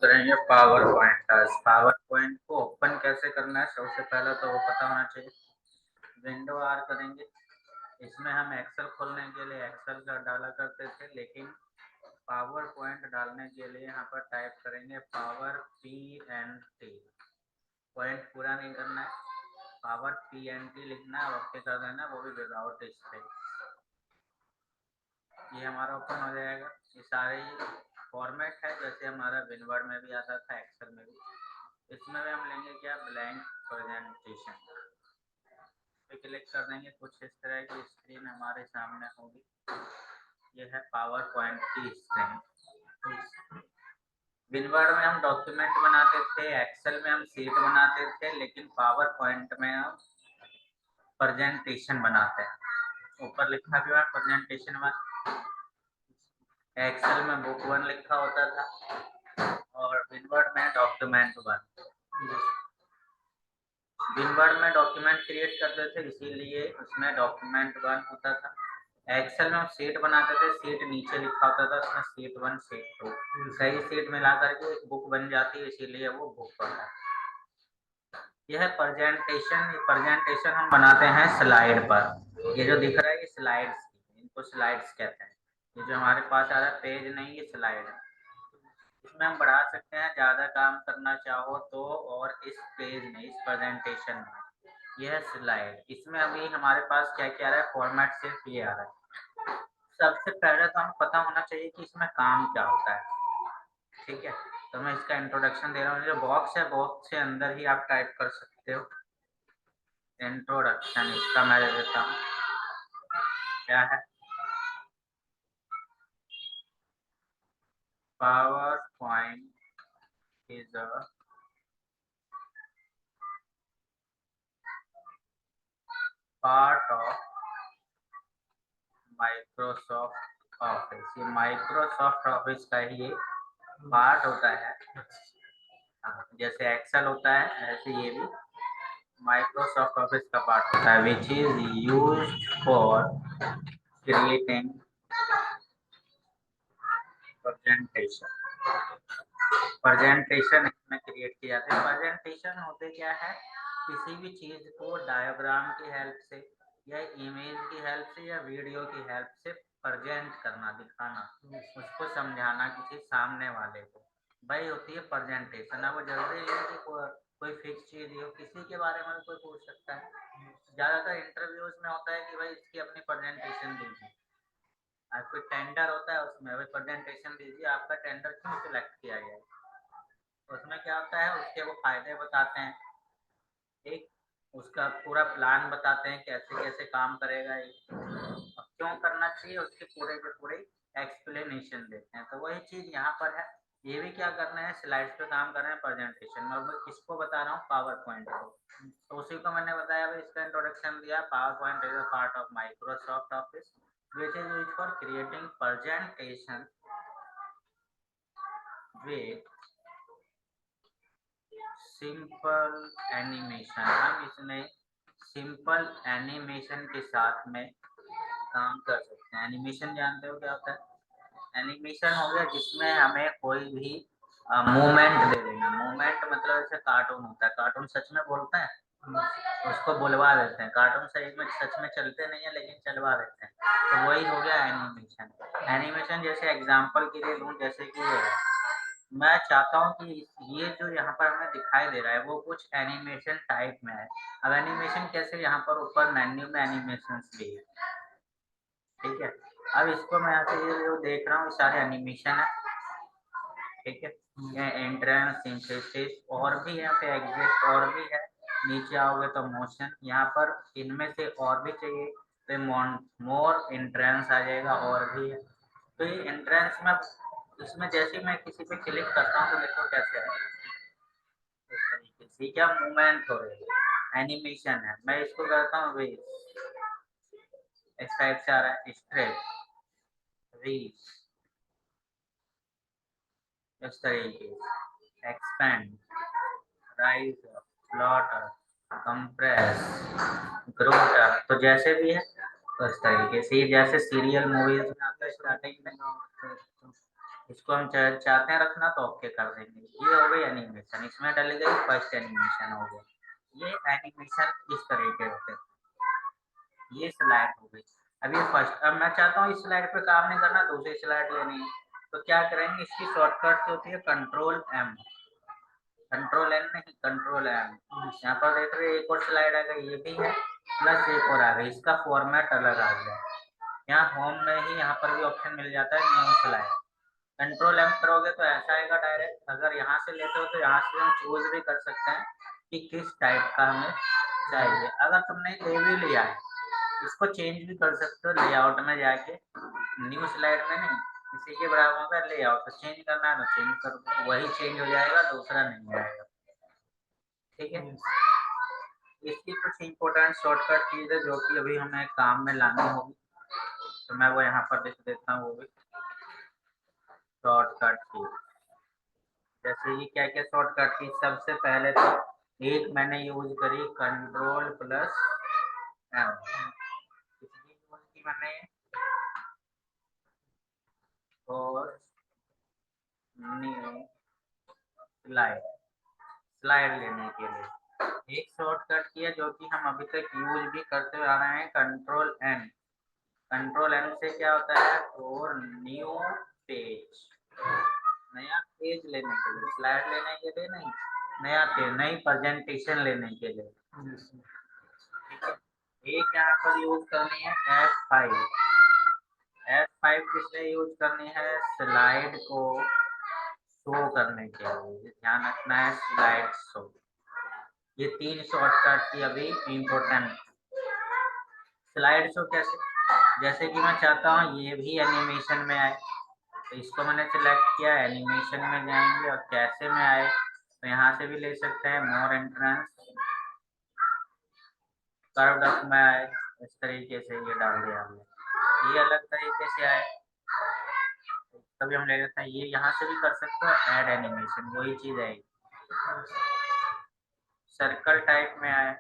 करेंगे power point. Power point को open कैसे करना है, सबसे पहले तो वो पता होना चाहिए। विंडो आर करेंगे। इसमें हम एक्सेल खोलने के लिए एक्सेल का डाला करते थे, लेकिन पावर पॉइंट डालने के लिए यहाँ पर टाइप करेंगे पावर PNT। पॉइंट पूरा नहीं करना है, पावर PNT लिखना है, ओके कर देना, वो भी विदाउट स्पेस। ये हमारा ओपन हो जाएगा। ये सारे फॉर्मेट है जैसे हमारा विनवर्ड में भी आता था, एक्सेल में भी। इसमें भी हम लेंगे क्या, ब्लैंक प्रेजेंटेशन पे क्लिक कर देंगे। कुछ इस तरह की स्क्रीन हमारे सामने होगी। ये है पावर पॉइंट की स्क्रीन। विनवर्ड में हम डॉक्यूमेंट बनाते थे, एक्सेल में हम शीट बनाते थे, लेकिन पावर पॉइंट में हम प्रेजेंटेशन बनाते हैं। ऊपर लिखा भी हुआ प्रेजेंटेशन वन। एक्सेल में बुक वन लिखा होता था और विनवर्ड में डॉक्यूमेंट वन। विनवर्ड में डॉक्यूमेंट क्रिएट करते थे, इसीलिए उसमें डॉक्यूमेंट वन होता था। एक्सेल में हम शीट बनाते थे, शीट नीचे लिखा होता था, उसमें शीट वन शीट टू कई शीट मिला करके एक बुक बन जाती है, इसीलिए वो बुक होता है। यह है प्रेजेंटेशन। ये प्रेजेंटेशन हम बनाते हैं स्लाइड पर। ये जो दिख रहा है ये स्लाइड्स, इनको स्लाइड्स कहते हैं। ये जो हमारे पास आ रहा है पेज नहीं, ये स्लाइड है। इसमें हम बढ़ा सकते हैं ज्यादा काम करना चाहो तो, और इस पेज में, इस प्रेजेंटेशन में यह स्लाइड, इसमें अभी हमारे पास क्या क्या आ रहा है, फॉर्मेट सिर्फ ये आ रहा है। सबसे पहले तो हमें पता होना चाहिए कि इसमें काम क्या होता है। ठीक है, तो मैं इसका इंट्रोडक्शन दे रहा हूँ। जो बॉक्स है, बॉक्स के अंदर ही आप टाइप कर सकते हो इंट्रोडक्शन। इसका मैं दे देता हूँ, क्या है, power point is a part of Microsoft office. ये माइक्रोसॉफ्ट ऑफिस का ही एक पार्ट होता है। जैसे एक्सेल होता है ऐसे ये भी माइक्रोसॉफ्ट ऑफिस का पार्ट होता है, which is used for creating presentation. Presentation इसमें क्रिएट किया जाता है। प्रेजेंटेशन होते क्या है, किसी भी चीज को डायग्राम की हेल्प से या इमेज की हेल्प से या वीडियो की हेल्प से प्रेजेंट करना, दिखाना, उसको समझाना किसी सामने वाले को, भाई होती है प्रेजेंटेशन। अब वो जरूरी नहीं है कि कोई फिक्स चीज हो, किसी के बारे में कोई पूछ सकता है। ज्यादातर इंटरव्यूज में होता है कि भाई इसकी अपनी प्रेजेंटेशन दीजिए। कोई टेंडर होता है, उसमें भाई प्रेजेंटेशन दीजिए, आपका टेंडर क्यों सिलेक्ट किया गया है। उसमें क्या होता है, उसके वो फायदे बताते हैं, एक उसका पूरा प्लान बताते हैं कैसे कैसे काम करेगा ये, और क्यों करना चाहिए, उसके पूरे के पूरे एक्सप्लेनेशन देते हैं। तो वही चीज यहाँ पर है। ये भी क्या करना है, स्लाइड्स पे काम कर रहे हैं प्रेजेंटेशन में। मैं किसको बता रहा हूँ, पावर पॉइंट को। तो उसी को मैंने बताया, भाई इसका इंट्रोडक्शन दिया, power point is a part of Microsoft office which is used for creating presentation with simple animation. हम इसमें सिंपल एनिमेशन के साथ में काम कर सकते हैं। एनिमेशन जानते हो क्या होता है, एनिमेशन हो गया जिसमें हमें कोई भी मूवमेंट दे देना। मूवमेंट मतलब जैसे कार्टून होता है, कार्टून सच में बोलते हैं, उसको बुलवा देते हैं। कार्टून सही में सच में चलते नहीं है, लेकिन चलवा देते हैं, तो वही हो गया एनिमेशन। एनिमेशन जैसे एग्जांपल के लिए लूँ, जैसे कि ये है, मैं चाहता हूँ कि ये जो यहाँ पर हमें दिखाई दे रहा है वो कुछ एनिमेशन टाइप में है। अब एनिमेशन कैसे, यहाँ पर ऊपर मेन्यू में एनिमेशन भी है। ठीक है, अब इसको मैं यहाँ से ये जो देख रहा हूँ सारे एनिमेशन है। ठीक है, ये एंट्रेंस, सिंथेसिस, और भी यहाँ पे एग्जिट, और भी है। नीचे आओगे तो मोशन, यहाँ पर इनमें से और भी चाहिए तो मोर एंट्रेंस आ जाएगा, और भी है। तो ये एंट्रेंस में, इसमें जैसे मैं किसी पे क्लिक करता हूँ तो देखो कैसे है, इस तरीके से क्या मूवमेंट हो रही है, एनिमेशन है। मैं इसको करता हूँ रीच, इस टाइप से आ रहा है, स्ट्रेट, रीच, इस तरीके से, एक्सपेंड, राइज, फ्लॉटर, कंप्रेस, ग्रोटर, तो जैसे भी है तो इस तरीके से। जैसे सीरियल मूवीज में आता है स्टार्टिंग में, इसको हम चाहते हैं रखना तो ओके कर देंगे। ये हो गई एनिमेशन, इसमें डल गई फर्स्ट एनिमेशन हो गया। ये एनिमेशन इस तरीके होते हैं। ये स्लाइड हो गई। अब ये फर्स्ट, अब मैं चाहता हूँ इस स्लाइड पे काम नहीं करना, दूसरी स्लाइड लेनी है, तो क्या करेंगे, इसकी शॉर्टकट होती है कंट्रोल एम, कंट्रोल एन नहीं कंट्रोल एम। यहाँ पर देख रहे हैं एक और स्लाइड आ गई, ये भी है, प्लस एक और आ गई, इसका फॉर्मेट अलग आ गया। यहाँ होम में ही यहाँ पर भी ऑप्शन मिल जाता है न्यू स्लाइड। कंट्रोल एम करोगे तो ऐसा आएगा डायरेक्ट। अगर यहाँ से लेते हो तो यहाँ से हम चूज भी कर सकते हैं कि किस टाइप का हमें चाहिए। अगर तुमने ले भी लिया है, इसको चेंज भी कर सकते हो लेआउट में जाके, न्यू स्लाइड में नहीं, इसी के बराबर होगा लेआउट, तो चेंज करना है तो चेंज कर दो, वही चेंज हो जाएगा, दूसरा नहीं आएगा। ठीक है, इसकी कुछ इंपॉर्टेंट शॉर्टकट चीज है जो कि अभी हमें काम में लानी होगी, तो मैं वो यहाँ पर लिख देता हूँ। वो भी शॉर्टकट की, जैसे ये क्या क्या शॉर्टकट की, सबसे पहले तो एक मैंने यूज करी कंट्रोल प्लस एम, इसकी यूज की मैंने और न्यू स्लाइड, स्लाइड लेने के लिए एक शॉर्टकट किया जो कि हम अभी तक यूज भी करते आ रहे हैं, कंट्रोल एन। कंट्रोल एन से क्या होता है, और न्यू पेज, नया पेज लेने के लिए, स्लाइड लेने के लिए नहीं, नया पेज, नई प्रेजेंटेशन लेने के लिए। ठीक है, एक यहाँ पर यूज करनी है F5। F5 किस लिए यूज करनी है, स्लाइड को शो करने के लिए, ध्यान रखना है स्लाइड शो। ये तीन शॉर्टकट की अभी इम्पोर्टेंट। स्लाइड शो कैसे, जैसे कि मैं चाहता हूँ ये भी एनिमेशन में आए, तो इसको मैंने सिलेक्ट किया, एनिमेशन में जाएंगे और कैसे में आए, तो यहाँ से भी ले सकते हैं, मोर एंट्रेंस, कर्व्ड अप में आए, इस तरीके से ये डाल दिया हमने। ये अलग तरीके से आए, तभी हम ले लेते हैं, ये यहाँ से भी कर सकते हो, ऐड एनिमेशन वही चीज आएगी। सर्कल टाइप में आए,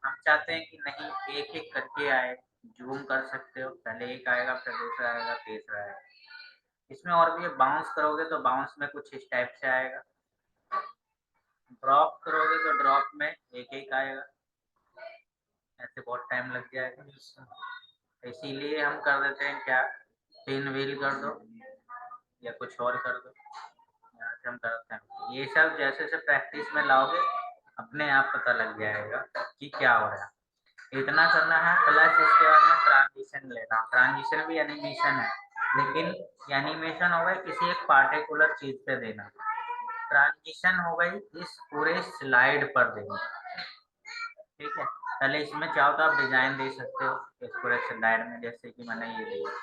हम चाहते हैं कि नहीं एक एक करके आए, जूम कर सकते हो, पहले एक आएगा फिर दूसरा आएगा तीसरा आएगा। इसमें और भी बाउंस करोगे तो बाउंस में कुछ इस टाइप से आएगा, ड्रॉप करोगे तो ड्रॉप में एक एक आएगा, ऐसे बहुत टाइम लग जाएगा। इसीलिए हम कर देते हैं क्या, पिन व्हील कर दो या कुछ और कर दो, यहाँ से हम करते हैं। ये सब जैसे जैसे प्रैक्टिस में लाओगे अपने आप पता लग जाएगा कि क्या हो रहा है। इतना करना है, प्लस इसके बाद में ट्रांजिशन लेना, ट्रांजिशन भी एनिमेशन है, लेकिन एनिमेशन हो गई किसी एक पार्टिकुलर चीज पे देना, ट्रांजिशन हो गई इस पूरे स्लाइड पर देना। ठीक है, पहले इसमें चाहो तो आप डिजाइन दे सकते हो इस पूरे स्लाइड में, जैसे कि मैंने ये दिया,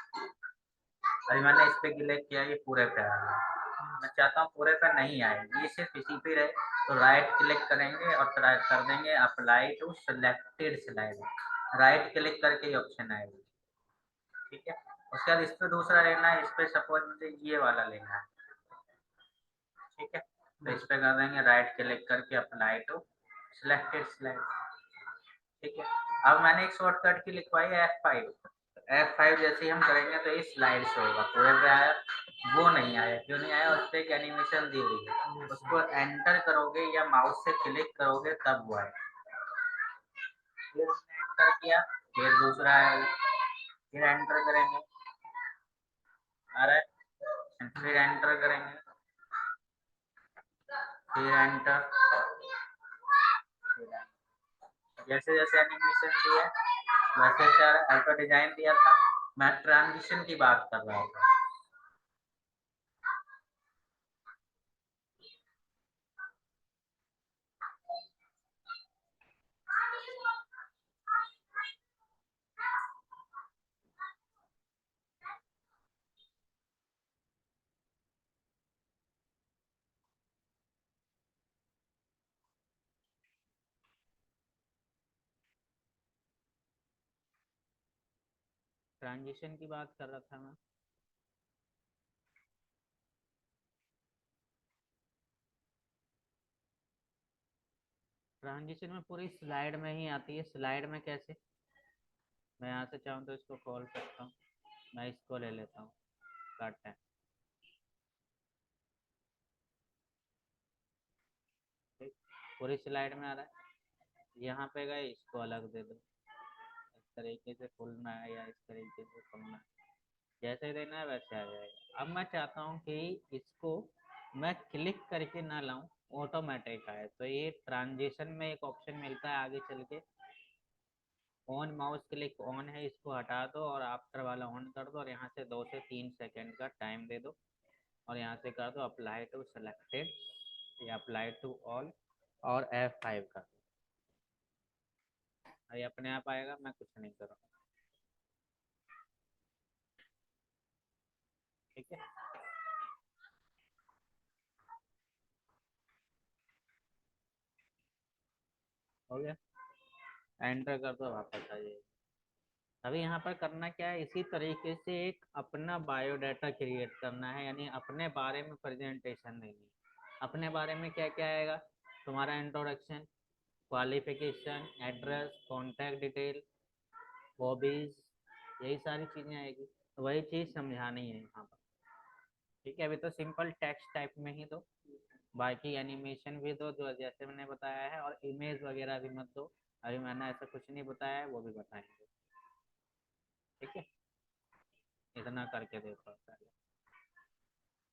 अभी मैंने इस पे क्लिक किया, ये पूरे पे आ गया। मैं चाहता हूँ पूरे पे नहीं आए, ये सिर्फ इसी पे रहे, तो राइट क्लिक करेंगे और कर देंगे apply to selected slide, right click करके ऑप्शन आएगा। ठीक है, उसके बाद इस पे दूसरा लेना है, इस पे सपोज मुझे ये वाला लेना है। ठीक है, तो इस पे कर देंगे राइट क्लिक करके अप्लाई टू सिलेक्टेड स्लाइड। ठीक है, अब मैंने एक शॉर्टकट की लिखवाई है F5। F5 जैसे ही हम करेंगे तो ये स्लाइड शो होगा, पूरे पे आया, वो नहीं आया, क्यों नहीं आया, उस पर एक एनिमेशन दी हुई है, उसको एंटर करोगे या माउस से क्लिक करोगे तब वो आएगा। फिर उसने एंटर किया, फिर दूसरा आएगा, फिर एंटर करेंगे, आ रहा है, फिर एंटर करेंगे, फिर एंटर, जैसे जैसे एनिमेशन दिया वैसे वैसे अल्फा डिजाइन दिया था। मैं ट्रांजिशन की बात कर रहा था। ट्रांजिशन की बात कर रहा था मैं। ट्रांजिशन में पूरी स्लाइड में ही आती है, स्लाइड में कैसे, मैं यहाँ से चाहूँ तो इसको कॉल करता हूँ, मैं इसको ले लेता हूँ, कट है, पूरी स्लाइड में आ रहा है। यहाँ पे गए, इसको अलग दे दो, इस तरीके से खुलना है या इस तरीके से खुलना है, जैसे देना है वैसे आ जाएगा। अब मैं चाहता हूँ कि इसको मैं क्लिक करके ना लाऊं, ऑटोमेटिक आए, तो ये ट्रांजिशन में एक ऑप्शन मिलता है आगे चल के, ऑन माउस क्लिक ऑन है, इसको हटा दो और आफ्टर वाला ऑन कर दो और यहाँ से 2 से 3 सेकंड का टाइम दे दो और यहाँ से कर दो अप्लाई टू सेलेक्टेड या अप्लाई टू ऑल और F5 कर दो। ये अपने आप आएगा, मैं कुछ नहीं करूँगा। ठीक है, हो गया, एंटर कर दो, वापस आ जाइए। अभी यहाँ पर करना क्या है, इसी तरीके से एक अपना बायोडाटा क्रिएट करना है, यानी अपने बारे में प्रेजेंटेशन देनी है। अपने बारे में क्या क्या आएगा, तुम्हारा introduction, qualification, address, contact detail, hobbies, यही सारी चीज़ें आएगी, तो वही चीज़ समझानी है यहाँ पर। ठीक है, अभी तो सिंपल टेक्स्ट टाइप में ही दो, बाकी एनिमेशन भी दो जो जैसे मैंने बताया है, और इमेज वगैरह भी मत दो, अभी मैंने ऐसा कुछ नहीं बताया है, वो भी बताएंगे। ठीक है, इतना करके देखो पहले।